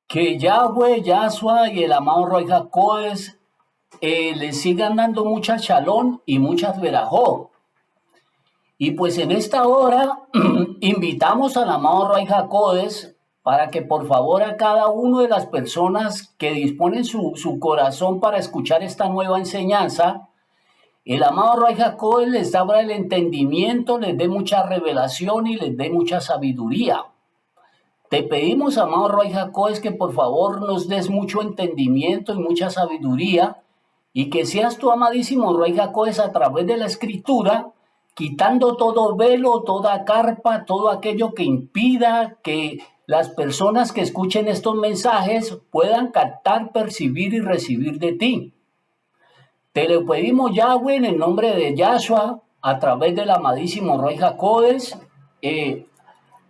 Que Yahweh, Yahshua y el amado Roy Jacoes les sigan dando mucha shalom y muchas verajot. Y pues en esta hora invitamos al amado Roy Jacoes para que por favor a cada una de las personas que disponen su corazón para escuchar esta nueva enseñanza, el amado Roy Jacoes les abra el entendimiento, les dé mucha revelación y les dé mucha sabiduría. Te pedimos, amado Roy Jacoes, que por favor nos des mucho entendimiento y mucha sabiduría y que seas tu amadísimo Roy Jacoes a través de la escritura, quitando todo velo, toda carpa, todo aquello que impida que las personas que escuchen estos mensajes puedan captar, percibir y recibir de ti. Te lo pedimos, Yahweh, en el nombre de Yahshua, a través del amadísimo Roy Jacoes,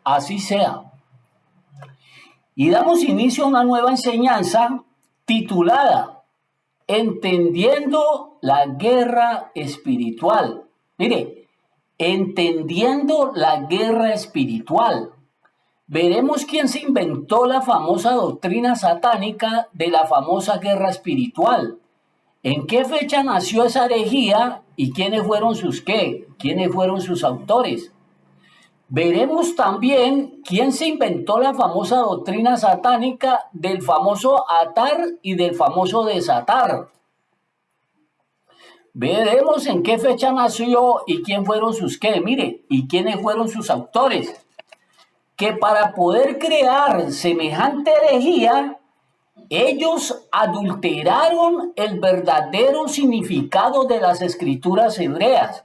así sea. Y damos inicio a una nueva enseñanza titulada Entendiendo la guerra espiritual. Mire, entendiendo la guerra espiritual. Veremos quién se inventó la famosa doctrina satánica de la famosa guerra espiritual. ¿En qué fecha nació esa herejía y quiénes fueron quiénes fueron sus autores? Veremos también quién se inventó la famosa doctrina satánica del famoso atar y del famoso desatar. Veremos en qué fecha nació y quién fueron mire, y quiénes fueron sus autores. Que para poder crear semejante herejía, ellos adulteraron el verdadero significado de las escrituras hebreas.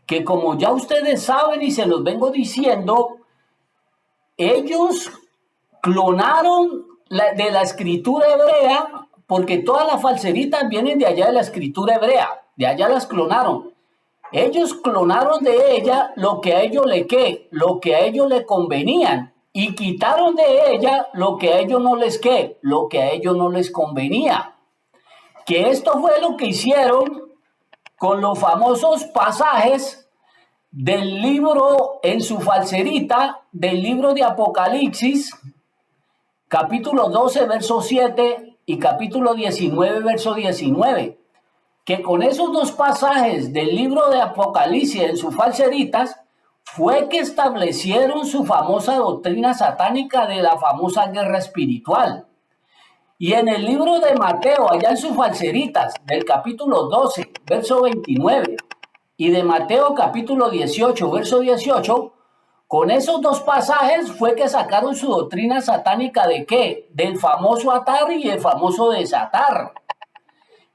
Que como ya ustedes saben y se los vengo diciendo, ellos clonaron de la escritura hebrea, porque todas las falseritas vienen de allá de la escritura hebrea, de allá las clonaron. Ellos clonaron de ella lo que a ellos lo que a ellos le convenían, y quitaron de ella lo que a ellos lo que a ellos no les convenía. Que esto fue lo que hicieron con los famosos pasajes del libro en su falserita, del libro de Apocalipsis, capítulo 12, verso 7 y capítulo 19, verso 19, que con esos dos pasajes del libro de Apocalipsis en sus falseritas fue que establecieron su famosa doctrina satánica de la famosa guerra espiritual. Y en el libro de Mateo, allá en sus falseritas, del capítulo 12, verso 29, y de Mateo capítulo 18, verso 18, con esos dos pasajes fue que sacaron su doctrina satánica de ¿qué? Del famoso atar y el famoso desatar.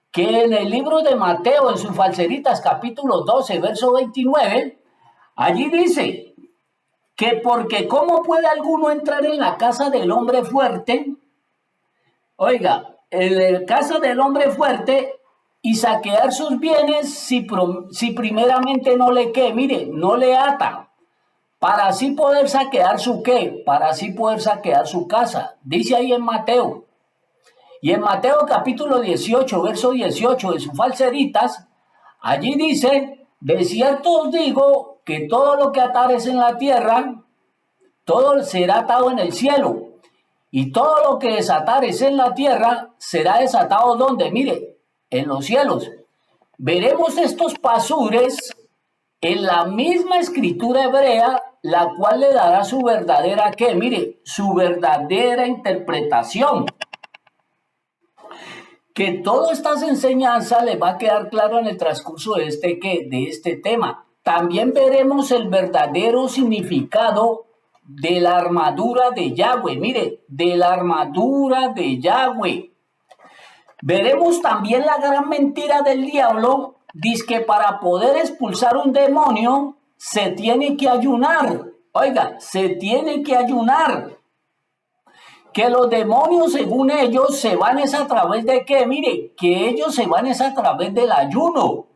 Que en el libro de Mateo, en sus falseritas, capítulo 12, verso 29, allí dice que porque ¿cómo puede alguno entrar en la casa del hombre fuerte? Oiga, en la casa del hombre fuerte y saquear sus bienes si primeramente no le mire, no le ata, para así poder saquear para así poder saquear su casa. Dice ahí en Mateo. Y en Mateo capítulo 18, verso 18 de sus falseritas, allí dice, de cierto os digo que todo lo que atares en la tierra, todo será atado en el cielo. Y todo lo que desatares en la tierra será desatado ¿dónde? Mire, en los cielos. Veremos estos pasures en la misma escritura hebrea, la cual le dará su verdadera mire, su verdadera interpretación. Que todas estas enseñanzas les va a quedar claro en el transcurso de este tema. También veremos el verdadero significado de la armadura de Yahweh, mire, de la armadura de Yahweh. Veremos también la gran mentira del diablo, dice que para poder expulsar un demonio se tiene que ayunar. Oiga, se tiene que ayunar. Que los demonios, según ellos, se van a través de mire, que ellos se van a través del ayuno.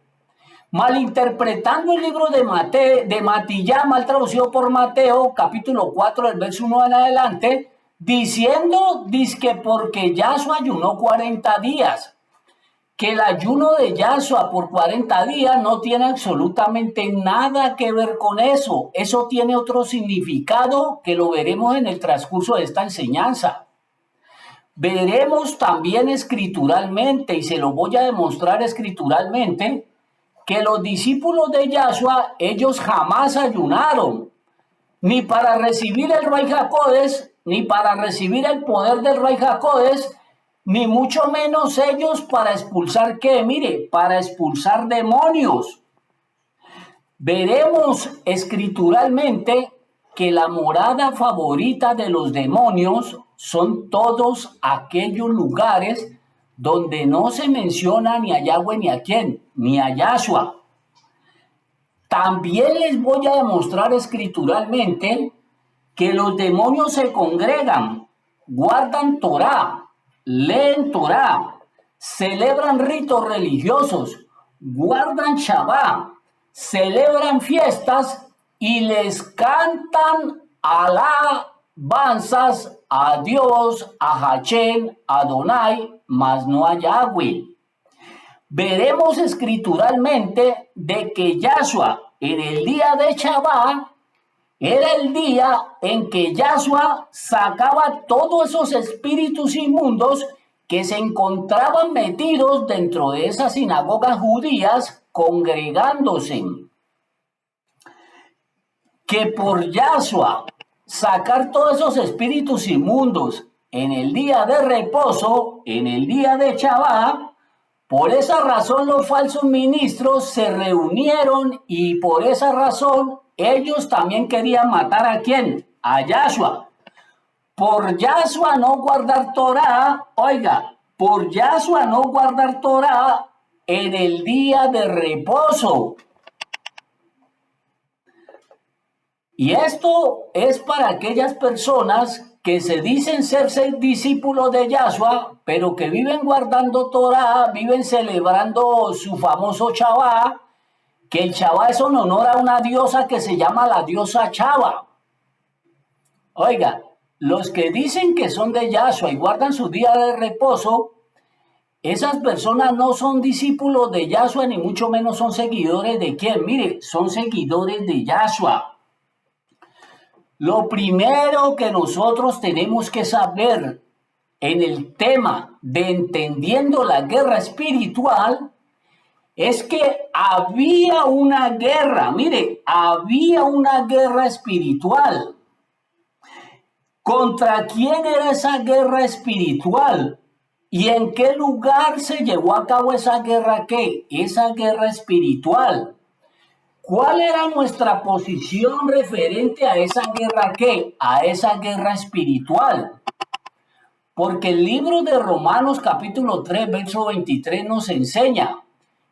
Malinterpretando el libro de Matillá, mal traducido por Mateo, capítulo 4, del verso 1 en adelante, diciendo, que porque Yahshua ayunó 40 días, que el ayuno de Yahshua por 40 días no tiene absolutamente nada que ver con eso. Eso tiene otro significado que lo veremos en el transcurso de esta enseñanza. Veremos también escrituralmente, y se lo voy a demostrar escrituralmente, que los discípulos de Yahshua, ellos jamás ayunaron, ni para recibir el Ruach HaKodesh, ni para recibir el poder del Ruach HaKodesh, ni mucho menos ellos para expulsar, ¿qué? Mire, para expulsar demonios. Veremos escrituralmente que la morada favorita de los demonios son todos aquellos lugares donde no se menciona ni a Yahweh ni a quién, ni a Yahshua. También les voy a demostrar escrituralmente que los demonios se congregan, guardan Torah, leen Torah, celebran ritos religiosos, guardan Shabbat, celebran fiestas y les cantan alabanzas a Dios, a Hashem, a Adonai, mas no a Yahweh. Veremos escrituralmente de que Yahshua en el día de Shabbat era el día en que Yahshua sacaba todos esos espíritus inmundos que se encontraban metidos dentro de esas sinagogas judías congregándose. Que por Yahshua sacar todos esos espíritus inmundos en el día de reposo, en el día de Shabbat, por esa razón los falsos ministros se reunieron y por esa razón ellos también querían matar ¿a quién? A Yahshua. Por Yahshua no guardar Torah, oiga, por Yahshua no guardar Torah en el día de reposo. Y esto es para aquellas personas que se dicen ser discípulos de Yahshua, pero que viven guardando Torah, viven celebrando su famoso Shabbat, que el Shabbat es en honor a una diosa que se llama la diosa Chava. Oiga, los que dicen que son de Yahshua y guardan su día de reposo, esas personas no son discípulos de Yahshua, ni mucho menos son seguidores de quién. Mire, son seguidores de Yahshua. Lo primero que nosotros tenemos que saber en el tema de entendiendo la guerra espiritual es que había una guerra, mire, había una guerra espiritual. ¿Contra quién era esa guerra espiritual? ¿Y en qué lugar se llevó a cabo esa guerra qué? Esa guerra espiritual. ¿Cuál era nuestra posición referente a esa guerra qué? A esa guerra espiritual. Porque el libro de Romanos capítulo 3, verso 23 nos enseña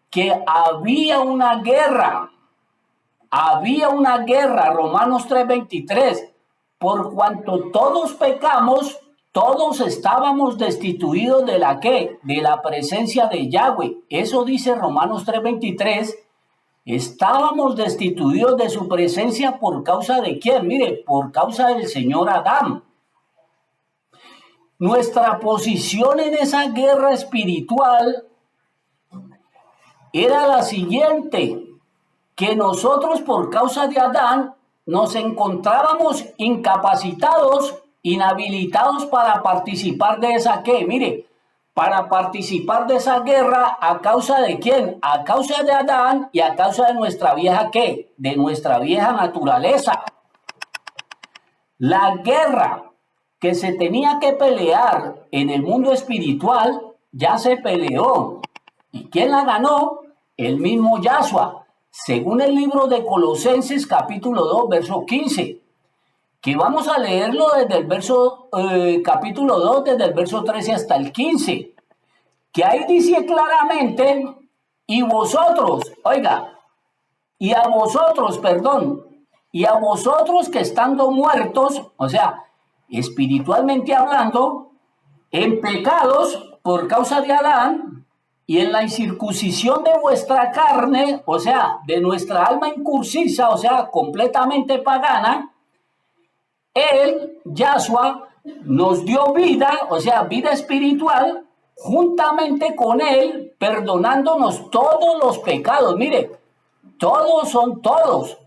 que había una guerra, Romanos 3, 23, por cuanto todos pecamos, todos estábamos destituidos de la qué? De la presencia de Yahweh. Eso dice Romanos 3, 23. Estábamos destituidos de su presencia por causa de quién, mire, por causa del señor Adán. Nuestra posición en esa guerra espiritual era la siguiente, que nosotros por causa de Adán nos encontrábamos incapacitados, inhabilitados para participar de esa qué, mire, para participar de esa guerra a causa de quién, a causa de Adán y a causa de nuestra vieja qué, de nuestra vieja naturaleza. La guerra que se tenía que pelear en el mundo espiritual ya se peleó. ¿Y quién la ganó? El mismo Yahshua, según el libro de Colosenses capítulo 2, verso 15. Que vamos a leerlo desde el verso, capítulo 2, desde el verso 13 hasta el 15, que ahí dice claramente, y vosotros, oiga, y a vosotros que estando muertos, o sea, espiritualmente hablando, en pecados por causa de Adán, y en la incircuncisión de vuestra carne, o sea, de nuestra alma incursiva, o sea, completamente pagana, Él, Yahshua, nos dio vida, o sea, vida espiritual, juntamente con Él, perdonándonos todos los pecados. Mire, todos son todos.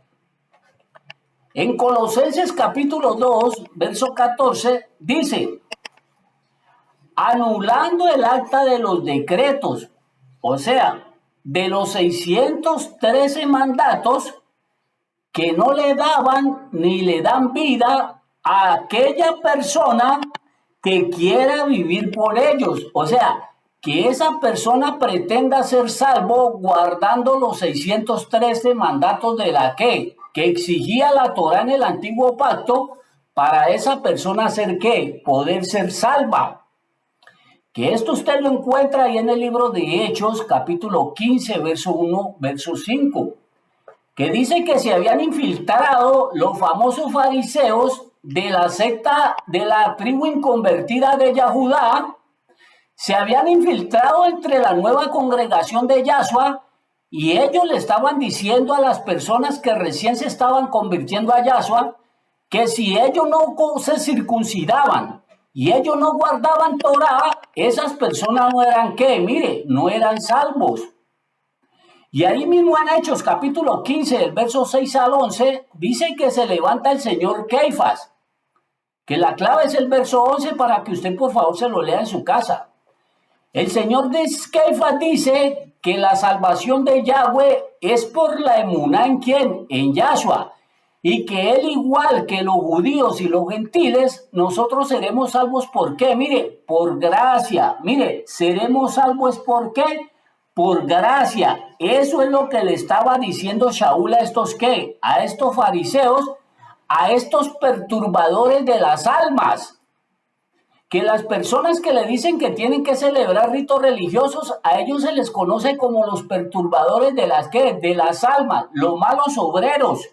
En Colosenses capítulo 2, verso 14, dice, anulando el acta de los decretos, o sea, de los 613 mandatos que no le daban ni le dan vida a aquella persona que quiera vivir por ellos. O sea, que esa persona pretenda ser salvo guardando los 613 mandatos de la que exigía la Torá en el antiguo pacto para esa persona ser qué, poder ser salva. Que esto usted lo encuentra ahí en el libro de Hechos, capítulo 15, verso 1, verso 5, que dice que se habían infiltrado los famosos fariseos de la secta de la tribu inconvertida de Yahudá, se habían infiltrado entre la nueva congregación de Yahshua y ellos le estaban diciendo a las personas que recién se estaban convirtiendo a Yahshua que si ellos no se circuncidaban y ellos no guardaban Torah, esas personas no eran ¿qué? Mire, no eran salvos. Y ahí mismo en Hechos capítulo 15, del verso 6 al 11, dice que se levanta el señor Keifas, que la clave es el verso 11 para que usted por favor se lo lea en su casa. El señor de Keifas dice que la salvación de Yahweh es por la emuná en quién, en Yahshua, y que él igual que los judíos y los gentiles, nosotros seremos salvos ¿por qué? Mire, por gracia. Mire, seremos salvos ¿por qué? Por gracia. Eso es lo que le estaba diciendo Shaul a estos ¿qué? A estos fariseos, a estos perturbadores de las almas. Que las personas que le dicen que tienen que celebrar ritos religiosos, a ellos se les conoce como los perturbadores de las ¿qué? De las almas, los malos obreros.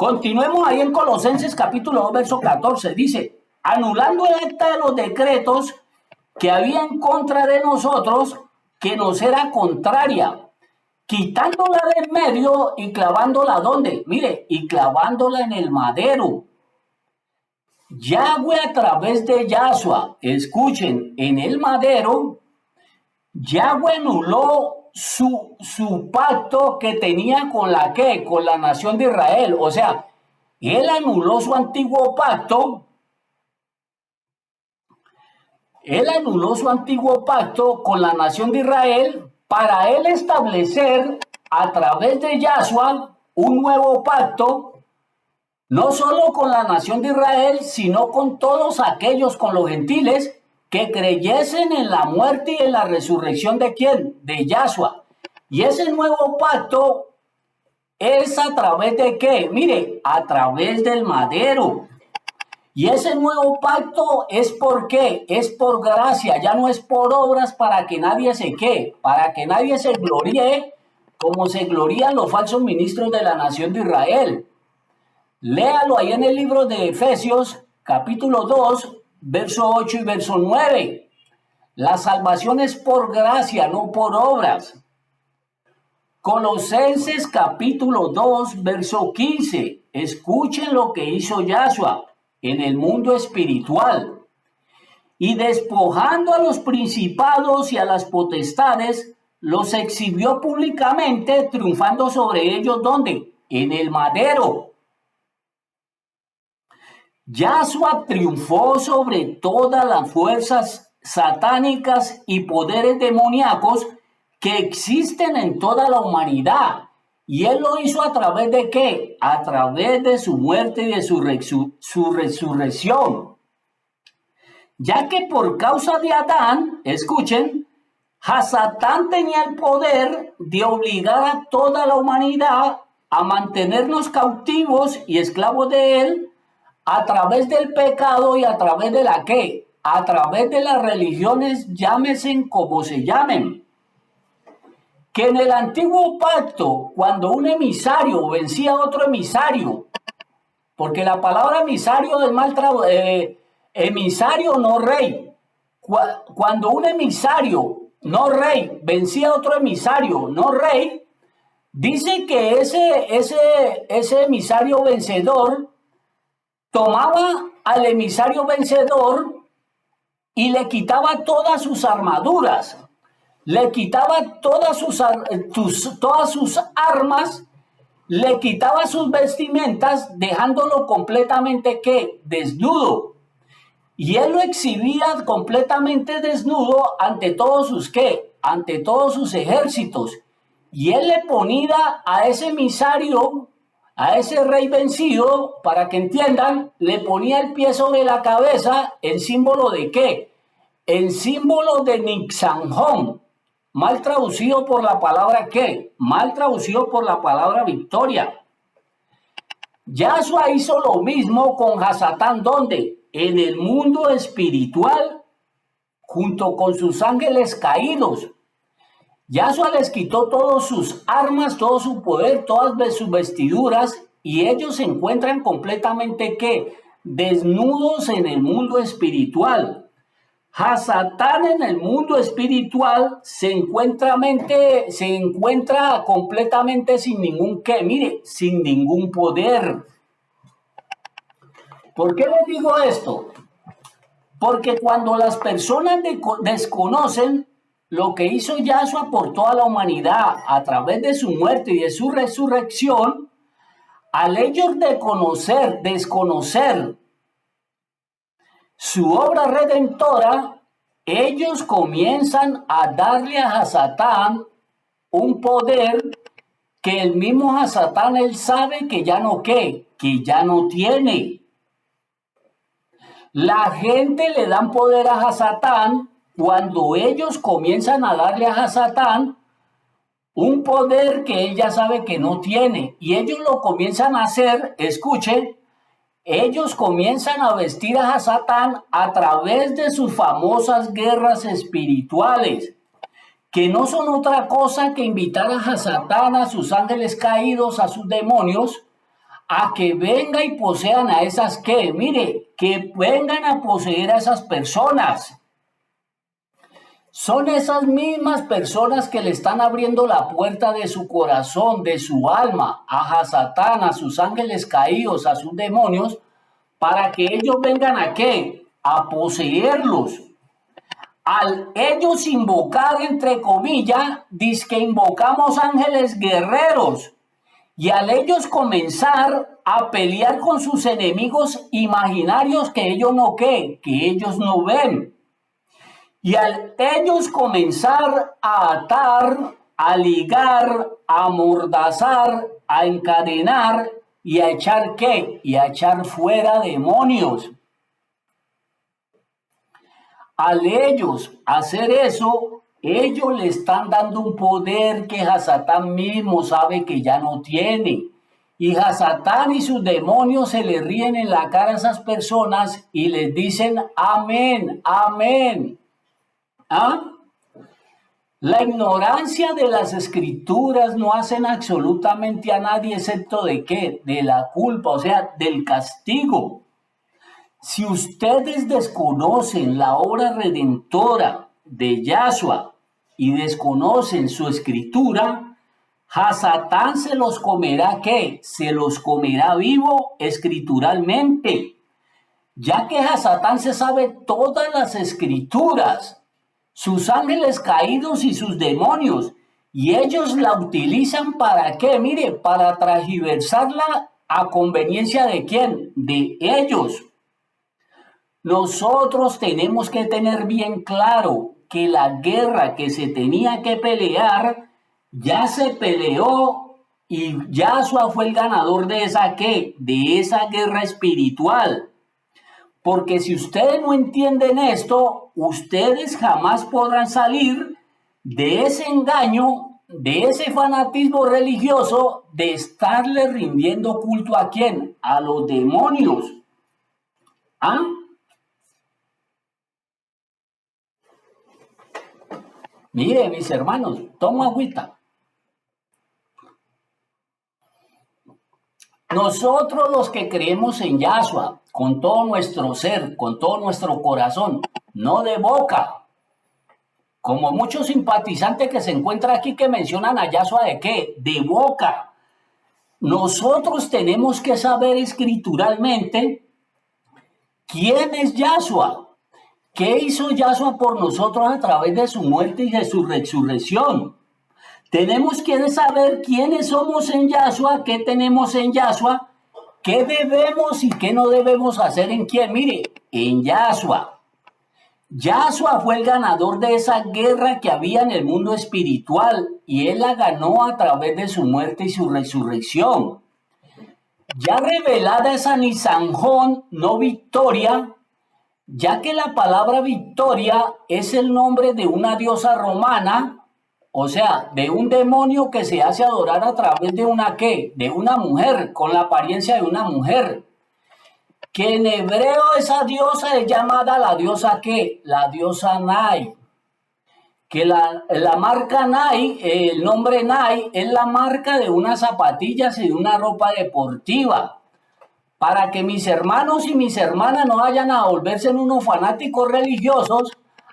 Continuemos ahí en Colosenses capítulo 2, verso 14. Dice, anulando el acta de los decretos que había en contra de nosotros, que nos era contraria, quitándola del medio y clavándola ¿dónde? Mire, y clavándola en el madero. Yahweh a través de Yahshua, escuchen, en el madero, Yahweh anuló su pacto que tenía con la ¿qué? Con la nación de Israel. O sea, él anuló su antiguo pacto. Él anuló su antiguo pacto con la nación de Israel para él establecer a través de Yahshua un nuevo pacto, no solo con la nación de Israel, sino con todos aquellos, con los gentiles, que creyesen en la muerte y en la resurrección de ¿quién? De Yahshua. Y ese nuevo pacto es a través de ¿qué? Mire, a través del madero. Y ese nuevo pacto es ¿por qué? Es por gracia, ya no es por obras para que nadie se ¿qué? Para que nadie se gloríe como se glorían los falsos ministros de la nación de Israel. Léalo ahí en el libro de Efesios, capítulo 2, verso 8 y verso 9. La salvación es por gracia, no por obras. Colosenses, capítulo 2, verso 15. Escuchen lo que hizo Yahshua en el mundo espiritual. Y despojando a los principados y a las potestades, los exhibió públicamente, triunfando sobre ellos, ¿dónde? En el madero. Yahshua triunfó sobre todas las fuerzas satánicas y poderes demoníacos que existen en toda la humanidad. Y él lo hizo a través de ¿qué? A través de su muerte y de su resurrección. Ya que por causa de Adán, escuchen, Satán tenía el poder de obligar a toda la humanidad a mantenernos cautivos y esclavos de él a través del pecado y a través de la ¿qué? A través de las religiones, llámesen como se llamen. Que en el antiguo pacto, cuando un emisario vencía a otro emisario, porque la palabra emisario del mal emisario no rey, cuando un emisario no rey vencía a otro emisario no rey, dice que ese emisario vencedor tomaba al emisario vencedor y le quitaba todas sus armaduras, le quitaba todas sus armas, le quitaba sus vestimentas, dejándolo completamente ¿qué? Desnudo. Y él lo exhibía completamente desnudo ante todos sus ¿qué? Ante todos sus ejércitos. Y él le ponía a ese emisario, a ese rey vencido, para que entiendan, le ponía el pie sobre la cabeza en símbolo de ¿qué? En símbolo de Nixanjón, mal traducido por la palabra ¿qué? Mal traducido por la palabra victoria. Yahshua hizo lo mismo con Hasatán, ¿dónde? En el mundo espiritual, junto con sus ángeles caídos. Yahshua les quitó todas sus armas, todo su poder, todas sus vestiduras, y ellos se encuentran completamente ¿qué? Desnudos en el mundo espiritual. Hasatán en el mundo espiritual se encuentra completamente sin ningún qué, mire, sin ningún poder. ¿Por qué les digo esto? Porque cuando las personas desconocen lo que hizo Yahshua por toda la humanidad a través de su muerte y de su resurrección, al ellos desconocer su obra redentora, ellos comienzan a darle a Hasatán un poder que el mismo Hasatán él sabe que ya no que ya no tiene. La gente le dan poder a Hasatán cuando ellos comienzan a darle a Hasatán un poder que él ya sabe que no tiene. Y ellos lo comienzan a hacer, escuche, ellos comienzan a vestir a Hasatán a través de sus famosas guerras espirituales, que no son otra cosa que invitar a Hasatán, a sus ángeles caídos, a sus demonios, a que venga y posean a esas que, mire, que vengan a poseer a esas personas. Son esas mismas personas que le están abriendo la puerta de su corazón, de su alma, a Hasatán, a sus ángeles caídos, a sus demonios, para que ellos vengan a qué? A poseerlos. Al ellos invocar, entre comillas, dice que invocamos ángeles guerreros. Y al ellos comenzar a pelear con sus enemigos imaginarios que ellos no ¿qué? Que ellos no ven. Y al ellos comenzar a atar, a ligar, a amordazar, a encadenar y a echar ¿qué? Y a echar fuera demonios. Al ellos hacer eso, ellos le están dando un poder que Hasatán mismo sabe que ya no tiene. Y Hasatán y sus demonios se le ríen en la cara a esas personas y les dicen amén, amén. ¿Ah? La ignorancia de las escrituras no hacen absolutamente a nadie excepto de qué, de la culpa, o sea, del castigo. Si ustedes desconocen la obra redentora de Yahshua y desconocen su escritura, Hasatán se los comerá ¿qué? Se los comerá vivo escrituralmente, ya que Hasatán se sabe todas las escrituras, sus ángeles caídos y sus demonios, y ellos la utilizan para qué, mire, para transversarla a conveniencia de quién, de ellos. Nosotros tenemos que tener bien claro que la guerra que se tenía que pelear ya se peleó y Yahshua fue el ganador de esa ¿qué? De esa guerra espiritual. Porque si ustedes no entienden esto, ustedes jamás podrán salir de ese engaño, de ese fanatismo religioso, de estarle rindiendo culto a quién, a los demonios. ¿Ah? Mire, mis hermanos, tomo agüita. Nosotros los que creemos en Yahshua, con todo nuestro ser, con todo nuestro corazón, no de boca, como muchos simpatizantes que se encuentran aquí que mencionan a Yahshua de qué, de boca. Nosotros tenemos que saber escrituralmente quién es Yahshua, qué hizo Yahshua por nosotros a través de su muerte y de su resurrección. Tenemos que saber quiénes somos en Yahshua, qué tenemos en Yahshua ¿qué debemos y qué no debemos hacer en quién? Mire, en Yahshua. Yahshua fue el ganador de esa guerra que había en el mundo espiritual y él la ganó a través de su muerte y su resurrección. Ya revelada esa Nisanjón, no victoria, ya que la palabra victoria es el nombre de una diosa romana, o sea, de un demonio que se hace adorar a través de una ¿qué? De una mujer, con la apariencia de una mujer. Que en hebreo esa diosa es llamada la diosa ¿qué? La diosa Nai. Que la marca Nai, el nombre Nai, es la marca de unas zapatillas y de una ropa deportiva. Para que mis hermanos y mis hermanas no vayan a volverse en unos fanáticos religiosos,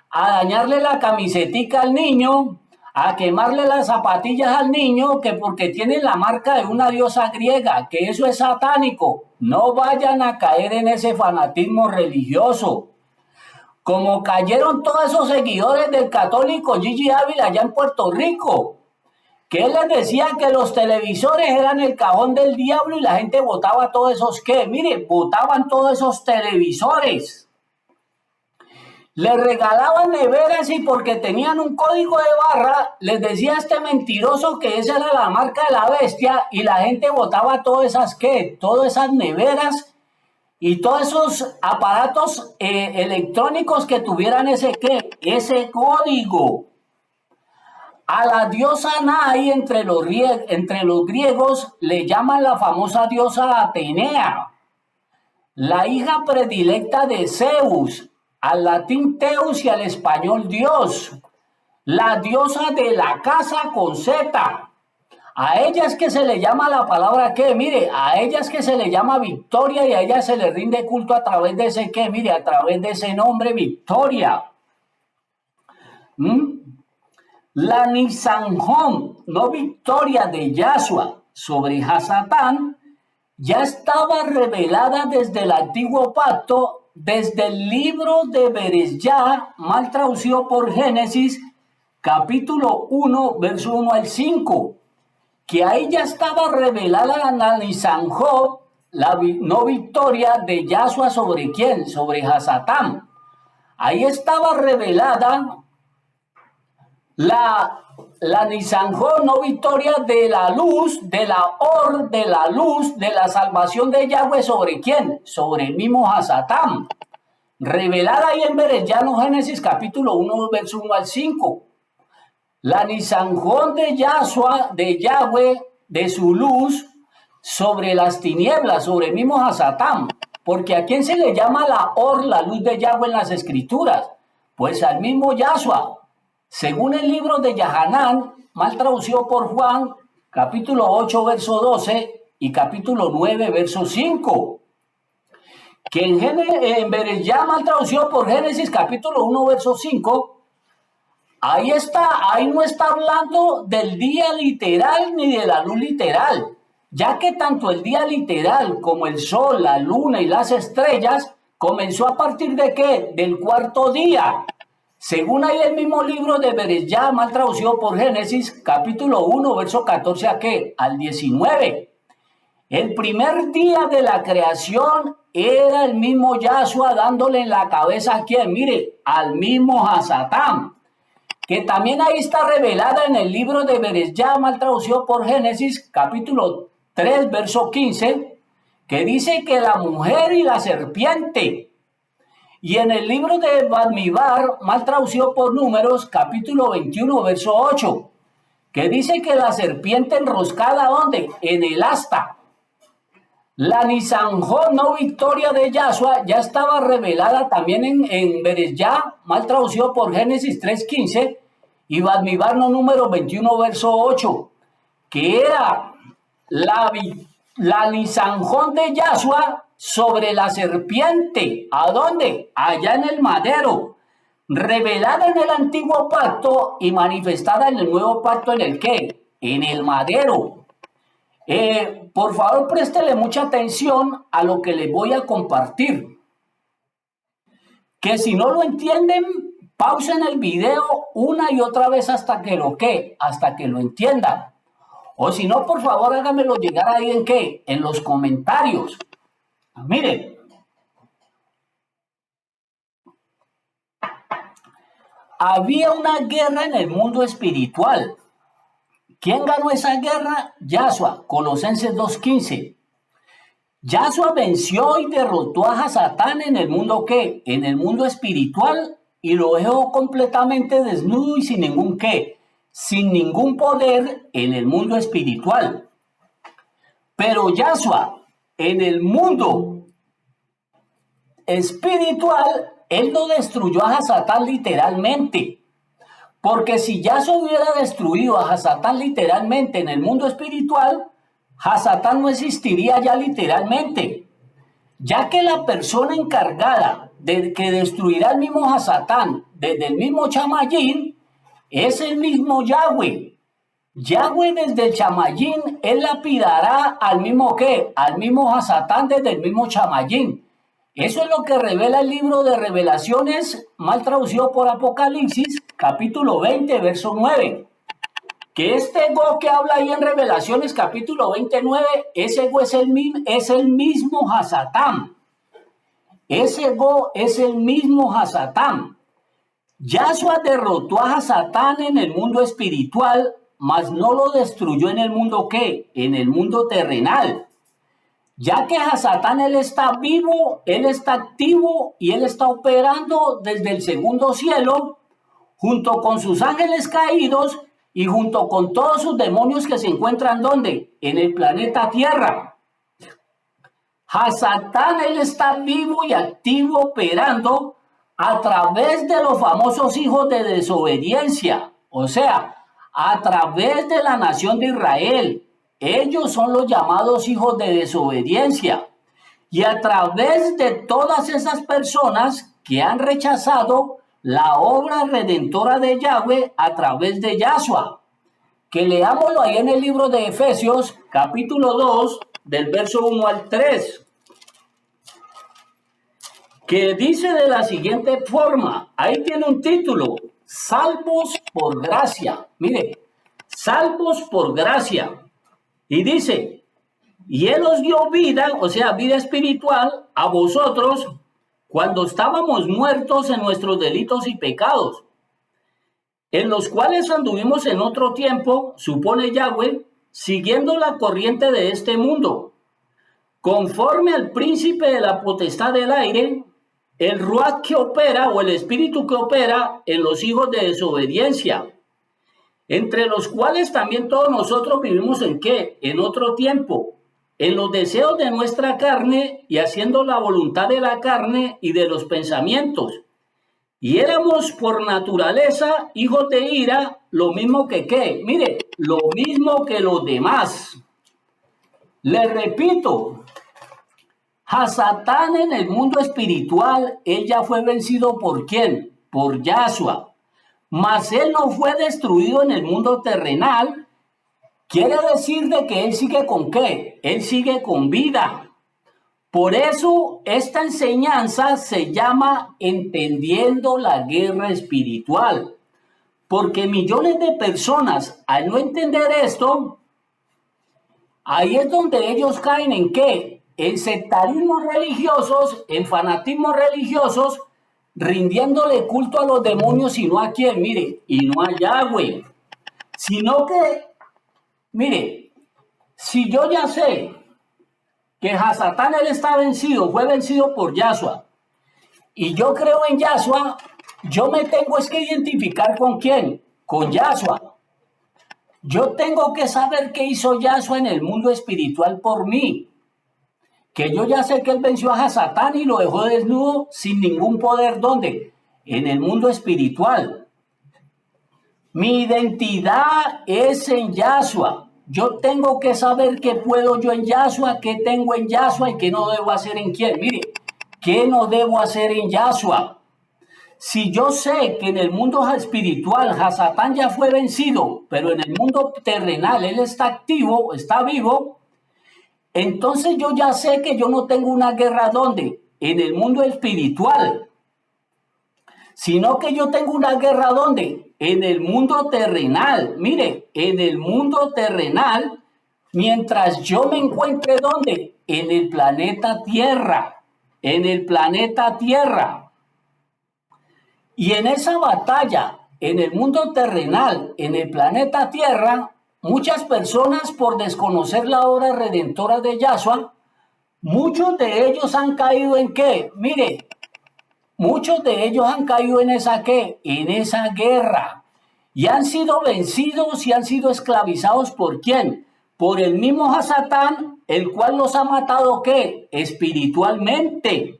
a dañarle la camisetica al niño, a quemarle las zapatillas al niño, que porque tiene la marca de una diosa griega, que eso es satánico. No vayan a caer en ese fanatismo religioso. Como cayeron todos esos seguidores del católico Gigi Ávila allá en Puerto Rico, que él les decía que los televisores eran el cajón del diablo y la gente votaba todos esos, ¿qué? Mire, votaban todos esos televisores. Les regalaban neveras y porque tenían un código de barra, les decía este mentiroso que esa era la marca de la bestia y la gente votaba todas esas, ¿qué? Todas esas neveras y todos esos aparatos electrónicos que tuvieran ese, ¿qué? Ese código. A la diosa Nai entre los griegos le llaman la famosa diosa Atenea, la hija predilecta de Zeus, al latín Teus y al español Dios, la diosa de la casa con Z. A ella es que se le llama la palabra ¿qué? Mire, a ella es que se le llama victoria y a ella se le rinde culto a través de ese ¿qué? Mire, a través de ese nombre victoria. La Nisanjón, no victoria de Yahshua sobre Hasatán, ya estaba revelada desde el antiguo pacto, desde el libro de Bereshá, mal traducido por Génesis, capítulo 1, verso 1 al 5, que ahí ya estaba revelada la Nisanjón, la no victoria de Yahshua sobre quién, sobre Hasatán. Ahí estaba revelada la Nisanjón, no victoria de la luz, de la or, de la luz, de la salvación de Yahweh, ¿sobre quién? Sobre el mismo Hasatán. Revelada ahí en Bereshá, Génesis capítulo 1, verso 1 al 5. La Nisanjón de Yahshua, de Yahweh, de su luz, sobre las tinieblas, sobre el mismo Hasatán. Porque ¿a quién se le llama la or, la luz de Yahweh en las escrituras? Pues al mismo Yahshua. Según el libro de Yahanán, mal traducido por Juan, capítulo 8, verso 12 y capítulo 9, verso 5. Que en Bereshá, mal traducido por Génesis, capítulo 1, verso 5, ahí no está hablando del día literal ni de la luz literal, ya que tanto el día literal como el sol, la luna y las estrellas comenzó a partir de ¿qué? Del cuarto día. Según ahí el mismo libro de Bereshá, mal traducido por Génesis, capítulo 1, verso 14 ¿a qué? Al 19. El primer día de la creación era el mismo Yahshua dándole en la cabeza ¿a quién? Mire, al mismo Hasatán, que también ahí está revelada en el libro de Bereshá, mal traducido por Génesis, capítulo 3, verso 15, que dice que la mujer y la serpiente. Y en el libro de Bamidbar, mal traducido por Números, capítulo 21, verso 8, que dice que la serpiente enroscada, ¿dónde? En el asta. La Nisanjón, no victoria de Yahshua, ya estaba revelada también en Bereshá, mal traducido por Génesis 3.15, y Bamidbar, no Números 21, verso 8, que era la Nisanjón de Yahshua sobre la serpiente. ¿A dónde? Allá en el madero. Revelada en el antiguo pacto y manifestada en el nuevo pacto, ¿en el qué? En el madero. Por favor, préstele mucha atención a lo que les voy a compartir. Que si no lo entienden, pausen el video una y otra vez hasta que lo entiendan. O si no, por favor, hágamelo llegar ahí en qué, en los comentarios. Miren, había una guerra en el mundo espiritual. ¿Quién ganó esa guerra? Yahshua, Colosenses 2:15. Yahshua venció y derrotó a Hasatán en el mundo ¿qué? En el mundo espiritual y lo dejó completamente desnudo y sin ningún ¿qué? Sin ningún poder en el mundo espiritual. Pero Yahshua en el mundo espiritual, él no destruyó a Hasatán literalmente. Porque si Yahshua hubiera destruido a Hasatán literalmente en el mundo espiritual, Hasatán no existiría ya literalmente. Ya que la persona encargada de que destruirá el mismo Hasatán desde el mismo Chamayín es el mismo Yahweh. Yahweh desde el Chamayín, él lapidará al mismo ¿qué? Al mismo Hasatán desde el mismo Chamayín. Eso es lo que revela el libro de Revelaciones, mal traducido por Apocalipsis, capítulo 20, verso 9. Que este go que habla ahí en Revelaciones, capítulo 29, ese go es el mismo Hasatán. Ese go es el mismo Hasatán. Yahshua derrotó a Hasatán en el mundo espiritual, mas no lo destruyó en el mundo ¿qué? En el mundo terrenal. Ya que Hasatán él está vivo, él está activo y él está operando desde el segundo cielo, junto con sus ángeles caídos y junto con todos sus demonios que se encuentran ¿dónde? En el planeta Tierra. Hasatán él está vivo y activo operando a través de los famosos hijos de desobediencia, o sea, a través de la nación de Israel. Ellos son los llamados hijos de desobediencia. Y a través de todas esas personas que han rechazado la obra redentora de Yahweh a través de Yahshua. Que leámoslo ahí en el libro de Efesios, capítulo 2, del verso 1 al 3. Que dice de la siguiente forma, ahí tiene un título, Salvos por gracia. Mire, salvos por gracia. Y dice, y Él os dio vida, o sea, vida espiritual, a vosotros, cuando estábamos muertos en nuestros delitos y pecados, en los cuales anduvimos en otro tiempo, supone Yahweh, siguiendo la corriente de este mundo, conforme al príncipe de la potestad del aire, el ruach que opera, o el espíritu que opera en los hijos de desobediencia, entre los cuales también todos nosotros vivimos en ¿qué? En otro tiempo, en los deseos de nuestra carne y haciendo la voluntad de la carne y de los pensamientos. Y éramos por naturaleza hijos de ira, lo mismo que ¿qué? Mire, lo mismo que los demás. Le repito, Hasatán en el mundo espiritual, él ya fue vencido ¿por quién? Por Yahshua. Mas él no fue destruido en el mundo terrenal. Quiere decir de que él sigue con ¿qué? Él sigue con vida. Por eso esta enseñanza se llama entendiendo la guerra espiritual. Porque millones de personas, al no entender esto, ahí es donde ellos caen en ¿qué? En sectarismos religiosos, en fanatismos religiosos, rindiéndole culto a los demonios y no a quién, mire, y no a Yahweh. Sino que, mire, si yo ya sé que Hasatán él está vencido, fue vencido por Yahshua, y yo creo en Yahshua, yo me tengo es que identificar con quién, con Yahshua. Yo tengo que saber qué hizo Yahshua en el mundo espiritual por mí. Que yo ya sé que él venció a Hasatán y lo dejó desnudo sin ningún poder. ¿Dónde? En el mundo espiritual. Mi identidad es en Yahshua. Yo tengo que saber qué puedo yo en Yahshua, qué tengo en Yahshua y qué no debo hacer en quién. Mire, qué no debo hacer en Yahshua. Si yo sé que en el mundo espiritual Hasatán ya fue vencido, pero en el mundo terrenal él está activo, está vivo, entonces yo ya sé que yo no tengo una guerra ¿dónde? En el mundo espiritual. sino que yo tengo una guerra ¿dónde? En el mundo terrenal. Mire, en el mundo terrenal, mientras yo me encuentre ¿dónde? En el planeta Tierra. En el planeta Tierra. Y en esa batalla, en el mundo terrenal, en el planeta Tierra, muchas personas por desconocer la obra redentora de Yahshua, muchos de ellos han caído en qué? Mire, muchos de ellos han caído en esa qué? En esa guerra. Y han sido vencidos y han sido esclavizados ¿por quién? Por el mismo Hasatán, el cual los ha matado ¿qué? Espiritualmente.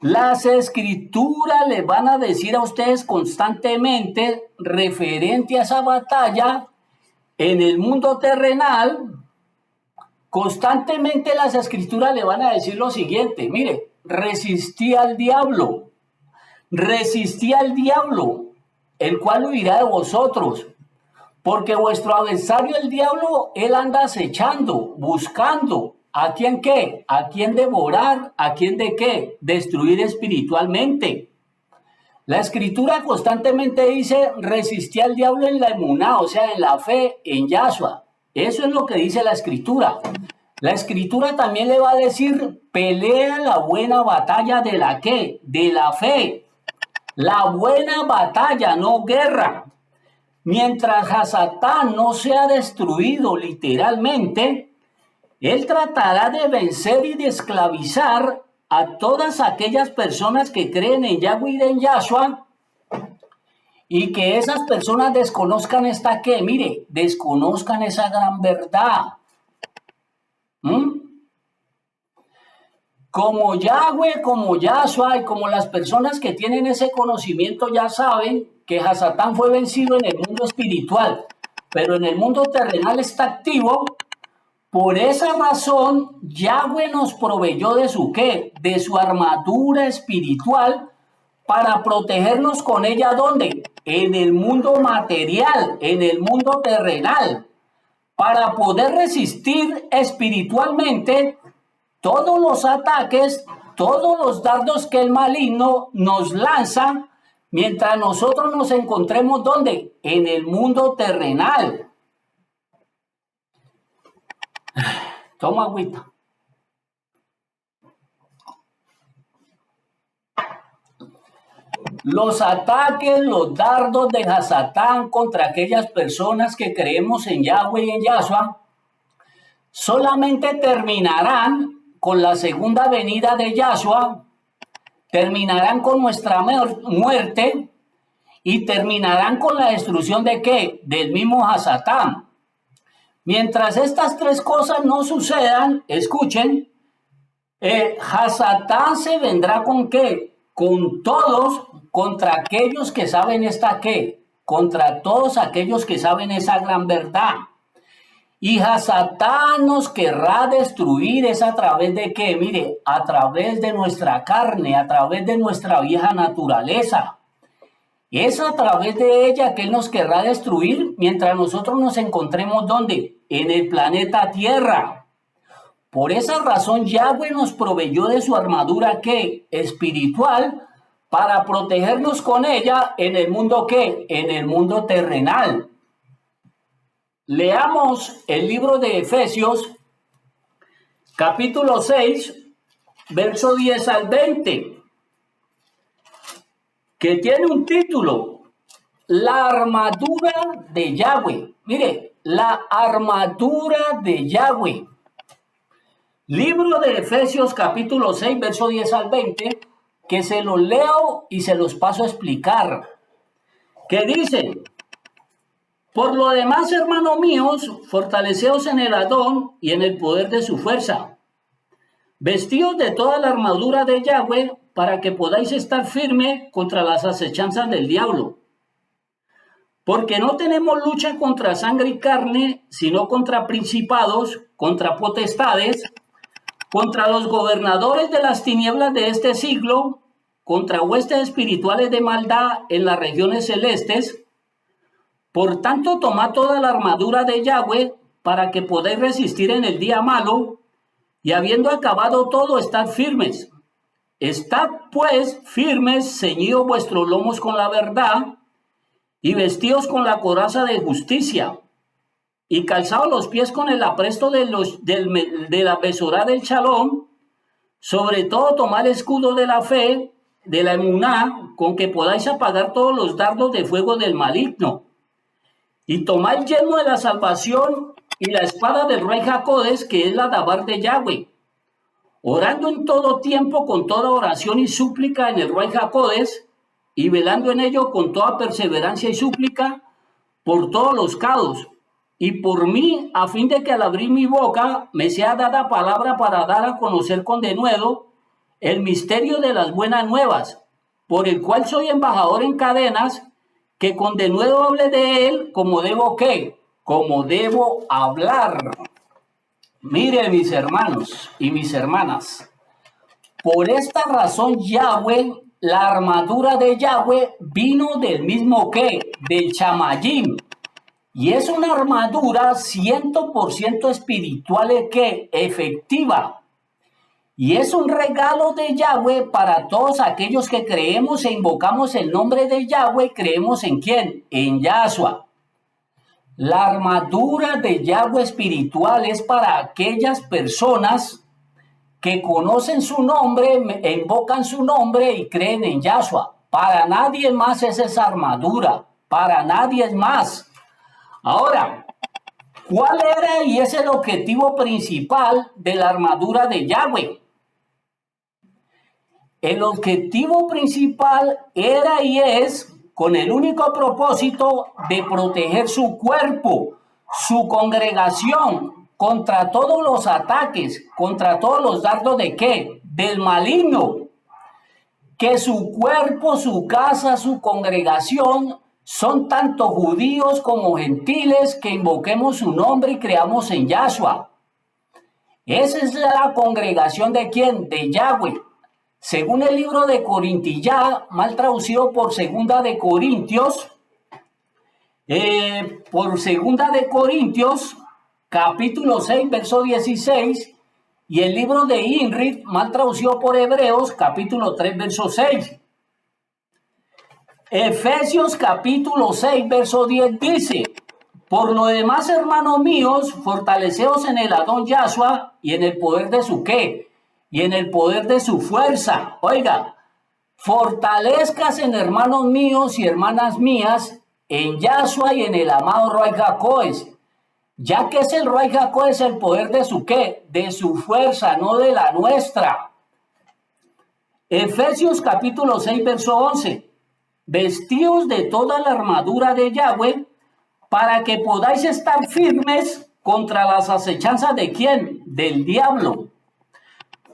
Las escrituras les van a decir a ustedes constantemente referente a esa batalla en el mundo terrenal. Constantemente las escrituras le van a decir lo siguiente, mire, resistí al diablo, el cual huirá de vosotros, porque vuestro adversario el diablo, él anda acechando, buscando, ¿a quién qué? ¿A quién devorar? ¿A quién de qué? Destruir espiritualmente. La escritura constantemente dice, resistí al diablo en la emuná, o sea, en la fe en Yahshua. Eso es lo que dice la escritura. La escritura también le va a decir, pelea la buena batalla de la ¿qué? De la fe. La buena batalla, no guerra. Mientras Hasatán no sea destruido literalmente, él tratará de vencer y de esclavizar a todas aquellas personas que creen en Yahweh y en Yahshua, y que esas personas desconozcan esta ¿qué? Mire, desconozcan esa gran verdad. Como Yahweh, como Yahshua y como las personas que tienen ese conocimiento ya saben que Hasatán fue vencido en el mundo espiritual, pero en el mundo terrenal está activo. Por esa razón, Yahweh nos proveyó de su ¿qué? De su armadura espiritual para protegernos con ella, ¿dónde? En el mundo material, en el mundo terrenal, para poder resistir espiritualmente todos los ataques, todos los dardos que el maligno nos lanza mientras nosotros nos encontremos ¿dónde? En el mundo terrenal. Toma agüita. Los ataques, los dardos de Hasatán contra aquellas personas que creemos en Yahweh y en Yahshua solamente terminarán con la segunda venida de Yahshua, terminarán con nuestra muerte y terminarán con la destrucción de ¿qué? Del mismo Hasatán. Mientras estas tres cosas no sucedan, escuchen, Hasatán se vendrá ¿con qué? Con todos, contra aquellos que saben esta ¿qué? Contra todos aquellos que saben esa gran verdad. Y Hasatán nos querrá destruir, es a través de ¿qué? Mire, a través de nuestra carne, a través de nuestra vieja naturaleza. Es a través de ella que él nos querrá destruir mientras nosotros nos encontremos ¿dónde? En el planeta Tierra. Por esa razón Yahweh nos proveyó de su armadura ¿qué? Espiritual para protegernos con ella en el mundo ¿qué? En el mundo terrenal. Leamos el libro de Efesios, capítulo 6, verso 10 al 20, que tiene un título, la armadura de Yahweh. Mire, la armadura de Yahweh. Libro de Efesios, capítulo 6, verso 10 al 20, que se los leo y se los paso a explicar. Que dice... Por lo demás, hermanos míos, fortaleceos en el Adón y en el poder de su fuerza. Vestíos de toda la armadura de Yahweh para que podáis estar firme contra las acechanzas del diablo. Porque no tenemos lucha contra sangre y carne, sino contra principados, contra potestades, contra los gobernadores de las tinieblas de este siglo, contra huestes espirituales de maldad en las regiones celestes. Por tanto, tomad toda la armadura de Yahweh para que podáis resistir en el día malo, y habiendo acabado todo, estad firmes. Estad pues firmes, ceñidos vuestros lomos con la verdad y vestidos con la coraza de justicia y calzados los pies con el apresto de la besorá del shalom, sobre todo tomad el escudo de la fe, de la emuná, con que podáis apagar todos los dardos de fuego del maligno, y tomad el yelmo de la salvación y la espada del rey Jacodes, que es la dabar de Yahweh, orando en todo tiempo con toda oración y súplica en el rey Jacodes, y velando en ello con toda perseverancia y súplica por todos los cados, y por mí, a fin de que al abrir mi boca me sea dada palabra para dar a conocer con denuedo el misterio de las buenas nuevas, por el cual soy embajador en cadenas, que con denuedo hable de él como debo qué, como debo hablar. Mire, mis hermanos y mis hermanas, por esta razón Yahweh, la armadura de Yahweh vino del mismo que, del chamayim, y es una armadura 100% espiritual que efectiva. Y es un regalo de Yahweh para todos aquellos que creemos e invocamos el nombre de Yahweh. ¿Creemos en quién? En Yahshua. La armadura de Yahweh espiritual es para aquellas personas que conocen su nombre, invocan su nombre y creen en Yahshua. Para nadie más es esa armadura. Para nadie es más. Ahora, ¿cuál era y es el objetivo principal de la armadura de Yahweh? El objetivo principal era y es con el único propósito de proteger su cuerpo, su congregación, contra todos los ataques, contra todos los dardos de qué? Del maligno. Que su cuerpo, su casa, su congregación son tanto judíos como gentiles que invoquemos su nombre y creamos en Yahshua. Esa es la congregación de quién? De Yahweh. Según el libro de Corintillá, mal traducido por Segunda de Corintios, capítulo 6, verso 16, y el libro de Inrit, mal traducido por Hebreos, capítulo 3, verso 6. Efesios capítulo 6, verso 10 dice: por lo demás, hermanos míos, fortaleceos en el Adón Yahshua y en el poder de su qué, y en el poder de su fuerza. Oiga, fortalezcas hermanos míos y hermanas mías, en Yahshua y en el amado Ruach HaKodesh, ya que es el Ruach HaKodesh el poder de su qué, de su fuerza, no de la nuestra. Efesios capítulo 6, verso 11. Vestíos de toda la armadura de Yahweh, para que podáis estar firmes contra las acechanzas de ¿quién? Del diablo.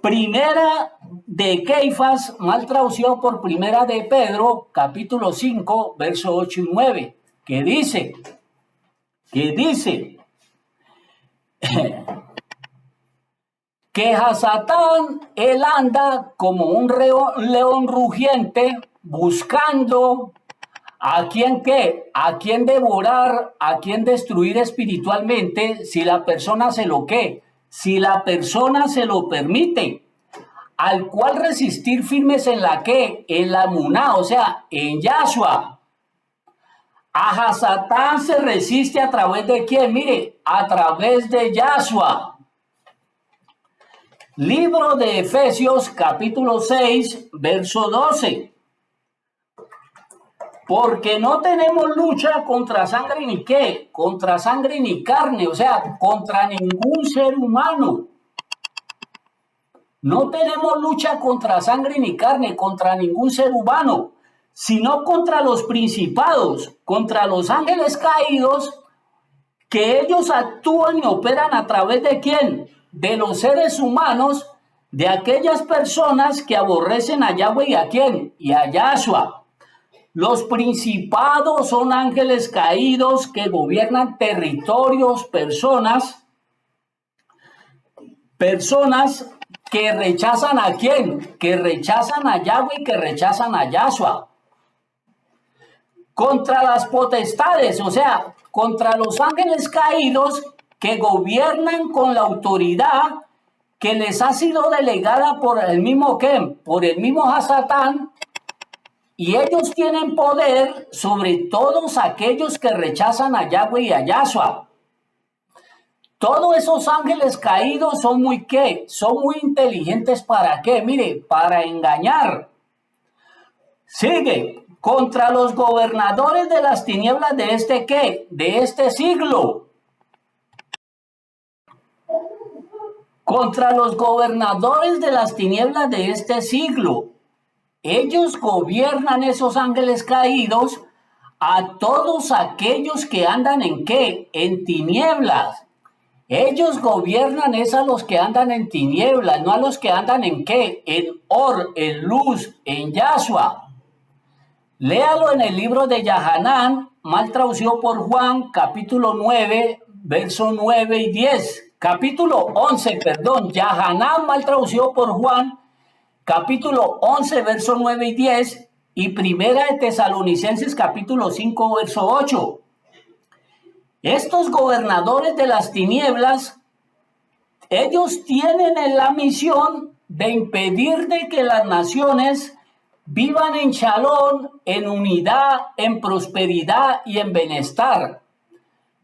Primera de Keifas, mal traducido por Primera de Pedro, capítulo 5, verso 8 y 9, que dice, que Hasatán, él anda como un león rugiente, buscando a quién qué, a quién devorar, a quién destruir espiritualmente, si la persona se lo qué, si la persona se lo permite, al cual resistir firmes en la qué, en la muná, o sea, en Yahshua. A Hasatán se resiste a través de quién, mire, a través de Yahshua. Libro de Efesios, capítulo 6, verso 12. Porque no tenemos lucha contra sangre ni qué, contra sangre ni carne, o sea, contra ningún ser humano. No tenemos lucha contra sangre ni carne, contra ningún ser humano, sino contra los principados, contra los ángeles caídos, que ellos actúan y operan a través de quién, de los seres humanos, de aquellas personas que aborrecen a Yahweh y a quién, y a Yahshua. Los principados son ángeles caídos que gobiernan territorios, personas que rechazan a quién, que rechazan a Yahweh y que rechazan a Yahshua. Contra las potestades, o sea, contra los ángeles caídos que gobiernan con la autoridad que les ha sido delegada por el mismo ¿qué? Por el mismo Hasatán, y ellos tienen poder sobre todos aquellos que rechazan a Yahweh y a Yahshua. Todos esos ángeles caídos son muy ¿qué? Son muy inteligentes ¿para qué? Mire, para engañar. Sigue, contra los gobernadores de las tinieblas de este ¿qué? De este siglo. Contra los gobernadores de las tinieblas de este siglo. Ellos gobiernan, esos ángeles caídos, a todos aquellos que andan en ¿qué? En tinieblas. Ellos gobiernan es a los que andan en tinieblas, no a los que andan en ¿qué? En Or, en luz, en Yahshua. Léalo en el libro de Yahanán, mal traducido por Juan, capítulo 9, versos 9 y 10. Capítulo 11, perdón, Yahanán, mal traducido por Juan, capítulo 11, versos 9 y 10. Y primera de Tesalonicenses, capítulo 5, verso 8. Estos gobernadores de las tinieblas, ellos tienen la misión de impedir de que las naciones vivan en shalom, en unidad, en prosperidad y en bienestar.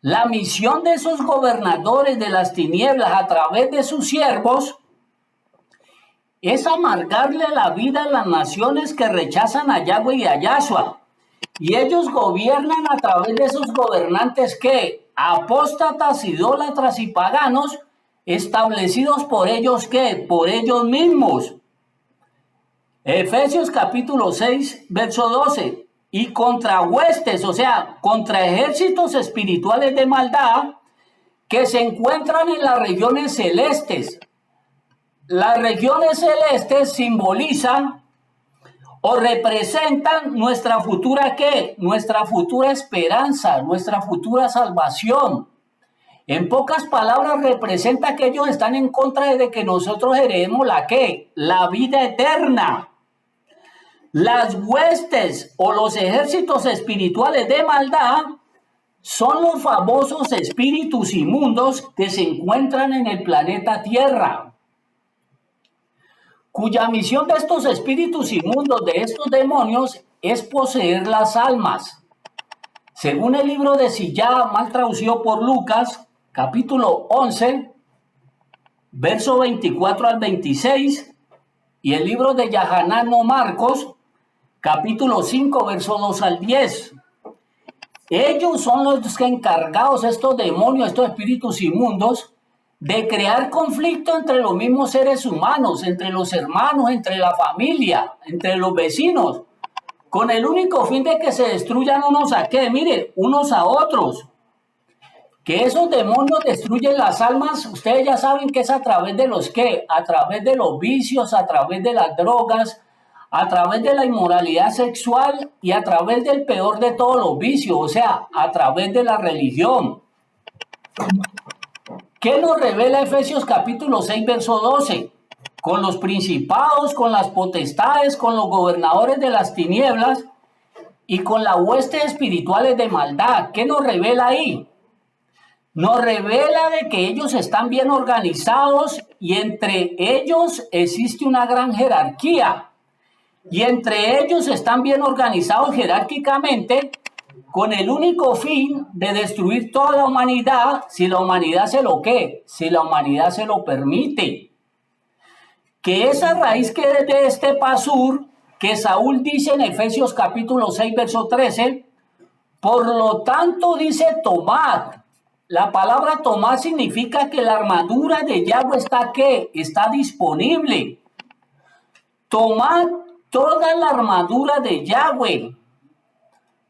La misión de esos gobernadores de las tinieblas a través de sus siervos es amargarle la vida a las naciones que rechazan a Yahweh y a Yahshua. Y ellos gobiernan a través de esos gobernantes que apóstatas, idólatras y paganos, establecidos por ellos ¿qué? Por ellos mismos. Efesios capítulo 6, verso 12. Y contra huestes, o sea, contra ejércitos espirituales de maldad que se encuentran en las regiones celestes. Las regiones celestes simbolizan o representan nuestra futura ¿qué? Nuestra futura esperanza, nuestra futura salvación. En pocas palabras, representa que ellos están en contra de que nosotros heredemos la ¿qué? La vida eterna. Las huestes o los ejércitos espirituales de maldad son los famosos espíritus inmundos que se encuentran en el planeta Tierra, cuya misión de estos espíritus inmundos, de estos demonios, es poseer las almas. Según el libro de Sillá, mal traducido por Lucas, capítulo 11, verso 24 al 26, y el libro de Yahanán o Marcos, capítulo 5, verso 2 al 10. Ellos son los que encargados, estos demonios, estos espíritus inmundos, de crear conflicto entre los mismos seres humanos, entre los hermanos, entre la familia, entre los vecinos, con el único fin de que se destruyan unos a qué, mire, unos a otros. Que esos demonios destruyen las almas, ustedes ya saben que es a través de los qué, a través de los vicios, a través de las drogas, a través de la inmoralidad sexual y a través del peor de todos los vicios, o sea, a través de la religión. ¿Qué nos revela Efesios capítulo 6, verso 12? Con los principados, con las potestades, con los gobernadores de las tinieblas y con las huestes espirituales de maldad. ¿Qué nos revela ahí? Nos revela de que ellos están bien organizados y entre ellos existe una gran jerarquía. Y entre ellos están bien organizados jerárquicamente con el único fin de destruir toda la humanidad si la humanidad se lo ¿qué? Si la humanidad se lo permite. Que esa raíz que es de este pasur, que Saúl dice en Efesios capítulo 6, verso 13, por lo tanto dice tomad. La palabra tomad significa que la armadura de Yahweh está ¿qué? Está disponible. Tomad toda la armadura de Yahweh.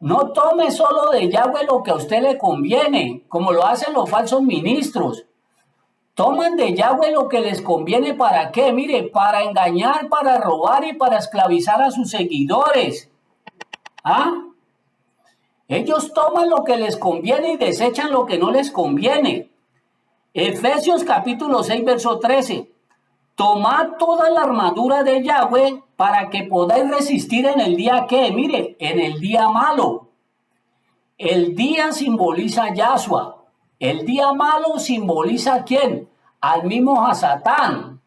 No tome solo de Yahweh lo que a usted le conviene, como lo hacen los falsos ministros. Toman de Yahweh lo que les conviene, ¿para qué? Mire, para engañar, para robar y para esclavizar a sus seguidores. ¿Ah? Ellos toman lo que les conviene y desechan lo que no les conviene. Efesios capítulo 6, verso 13. Tomad toda la armadura de Yahweh para que podáis resistir en el día que, mire, en el día malo. El día simboliza a Yahshua. El día malo simboliza ¿a quién? Al mismo a Satán.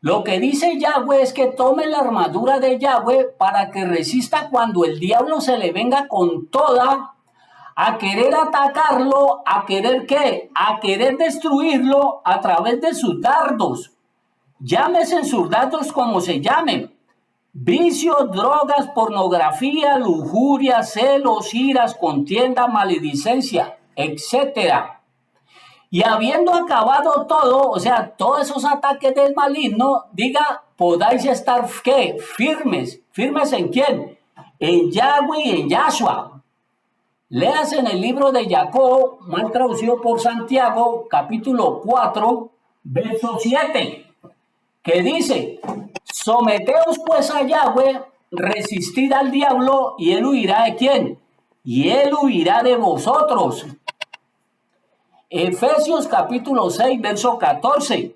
Lo que dice Yahweh es que tome la armadura de Yahweh para que resista cuando el diablo se le venga con toda a querer atacarlo, a querer ¿qué? A querer destruirlo a través de sus dardos. Llámese sus dardos como se llamen. Vicios, drogas, pornografía, lujuria, celos, iras, contienda, maledicencia, etcétera. Y habiendo acabado todo, o sea, todos esos ataques del maligno, diga, podáis estar, ¿qué? Firmes. ¿Firmes en quién? En Yahweh y en Yahshua. Léase en el libro de Jacob, mal traducido por Santiago, capítulo 4, verso 7, que dice, someteos pues a Yahweh, resistid al diablo, y él huirá de quién? Y él huirá de vosotros. Efesios capítulo 6, verso 14.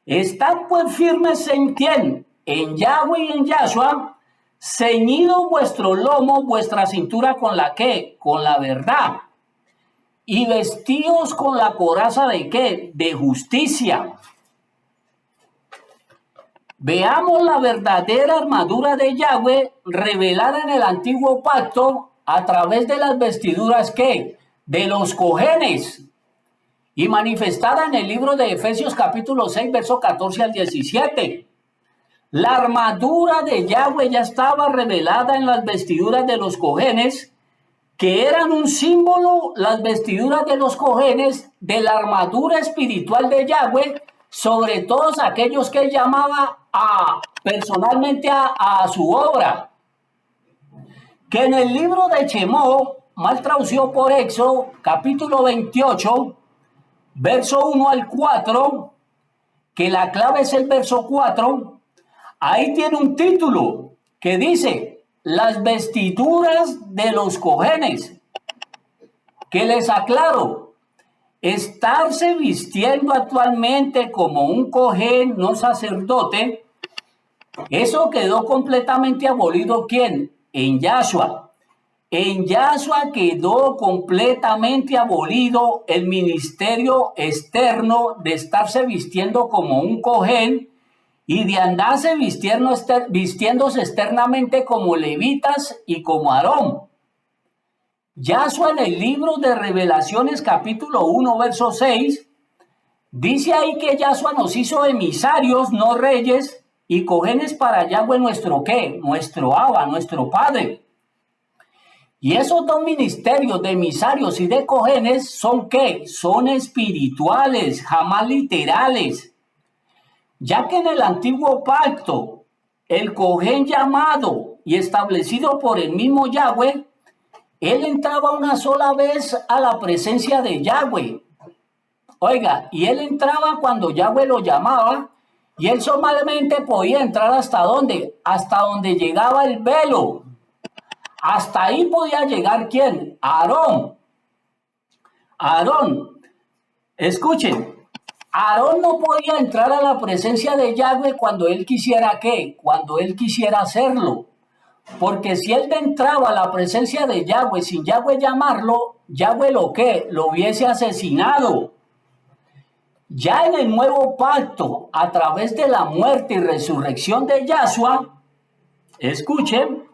Estad pues firmes en quién? En Yahweh y en Yahshua, ceñido vuestro lomo, vuestra cintura con la ¿qué? Con la verdad. Y vestidos con la coraza de ¿qué? De justicia. Veamos la verdadera armadura de Yahweh revelada en el antiguo pacto a través de las vestiduras ¿qué? De los cojenes. Y manifestada en el libro de Efesios capítulo 6, verso 14 al 17. La armadura de Yahweh ya estaba revelada en las vestiduras de los cojenes, que eran un símbolo, las vestiduras de los cojenes, de la armadura espiritual de Yahweh, sobre todos aquellos que él llamaba personalmente a su obra. Que en el libro de Shemó, mal traducido por Éxodo, capítulo 28, verso 1 al 4, que la clave es el verso 4, ahí tiene un título que dice, las vestiduras de los cojenes, que les aclaro, estarse vistiendo actualmente como un cojén, no sacerdote, eso quedó completamente abolido, ¿quién? En Yahshua. En Yahshua quedó completamente abolido el ministerio externo de estarse vistiendo como un cojén y de andarse vistiéndose externamente como levitas y como Aarón. Yahshua en el libro de Revelaciones capítulo 1 verso 6 dice ahí que Yahshua nos hizo emisarios, no reyes, y cojenes para Yahweh nuestro ¿qué? Nuestro Abba, nuestro Padre. Y esos dos ministerios de emisarios y de cojenes son ¿qué? Son espirituales, jamás literales. Ya que en el antiguo pacto, el cojén llamado y establecido por el mismo Yahweh, él entraba una sola vez a la presencia de Yahweh. Oiga, y él entraba cuando Yahweh lo llamaba, y él solamente podía entrar ¿hasta dónde? Hasta donde llegaba el velo. Hasta ahí podía llegar ¿quién? Aarón. Aarón, escuchen, Aarón no podía entrar a la presencia de Yahweh cuando él quisiera ¿qué? Cuando él quisiera hacerlo. Porque si él entraba a la presencia de Yahweh sin Yahweh llamarlo, Yahweh lo ¿qué? Lo hubiese asesinado. Ya en el nuevo pacto, a través de la muerte y resurrección de Yahshua, escuchen,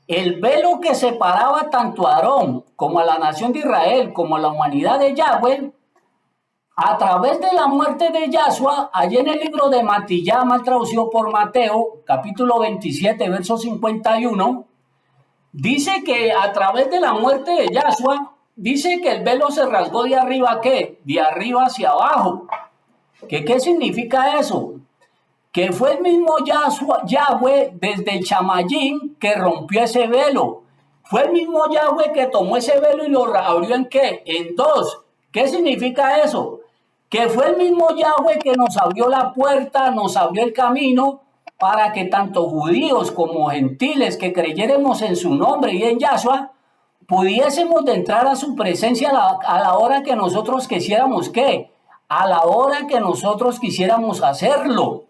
el velo que separaba tanto a Aarón como a la nación de Israel como a la humanidad de Yahweh, a través de la muerte de Yahshua, allí en el libro de Matillá, mal traducido por Mateo, capítulo 27, verso 51, dice que a través de la muerte de Yahshua, dice que el velo se rasgó de arriba ¿a qué? De arriba hacia abajo. ¿Qué significa eso? Que fue el mismo Yahweh desde el Chamayín que rompió ese velo. Fue el mismo Yahweh que tomó ese velo y lo abrió ¿en qué? En dos. ¿Qué significa eso? Que fue el mismo Yahweh que nos abrió la puerta, nos abrió el camino para que tanto judíos como gentiles que creyéramos en su nombre y en Yahshua, pudiésemos de entrar a su presencia a la hora que nosotros quisiéramos ¿qué? A la hora que nosotros quisiéramos hacerlo.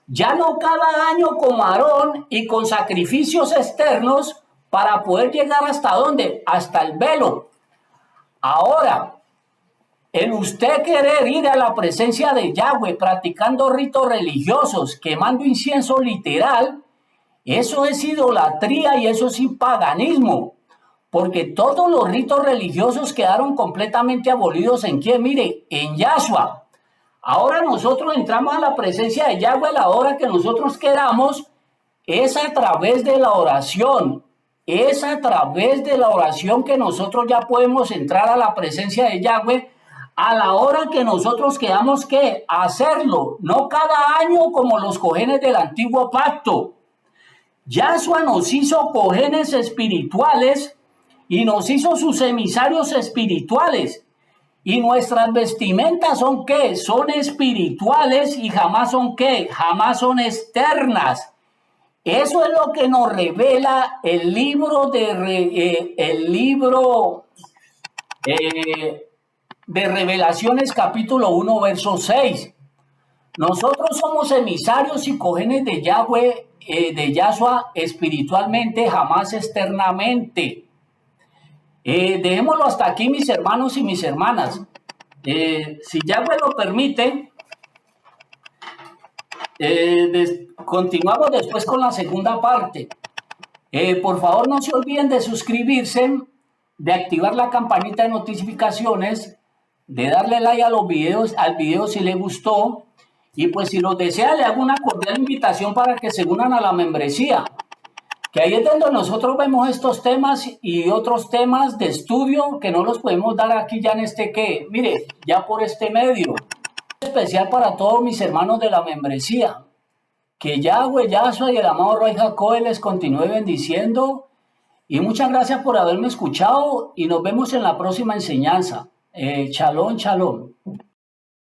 Ya no cada año con Aarón y con sacrificios externos para poder llegar hasta dónde, hasta el velo. Ahora, el usted querer ir a la presencia de Yahweh practicando ritos religiosos, quemando incienso literal, eso es idolatría y eso es paganismo, porque todos los ritos religiosos quedaron completamente abolidos en quién, mire, en Yahshua. Ahora nosotros entramos a la presencia de Yahweh a la hora que nosotros queramos, es a través de la oración. Es a través de la oración que nosotros ya podemos entrar a la presencia de Yahweh a la hora que nosotros queramos que hacerlo, no cada año como los cojenes del antiguo pacto. Yahshua nos hizo cojenes espirituales y nos hizo sus emisarios espirituales. Y nuestras vestimentas son ¿qué? Son espirituales y jamás son ¿qué? Jamás son externas. Eso es lo que nos revela el libro de Revelaciones capítulo 1 verso 6. Nosotros somos emisarios y cojenes de Yahweh, de Yahshua espiritualmente, jamás externamente. Dejémoslo hasta aquí, mis hermanos y mis hermanas. Si Yahweh lo permite, continuamos después con la segunda parte. Por favor, no se olviden de suscribirse, de activar la campanita de notificaciones, de darle like a los videos, al video si les gustó. Y pues si lo desea, le hago una cordial invitación para que se unan a la membresía, que ahí es donde nosotros vemos estos temas y otros temas de estudio que no los podemos dar aquí ya en mire, ya por este medio. Especial para todos mis hermanos de la membresía. Que Yahweh, Yahshua y el amado Rey Jacob les continúe bendiciendo. Y muchas gracias por haberme escuchado y nos vemos en la próxima enseñanza. Shalom, shalom.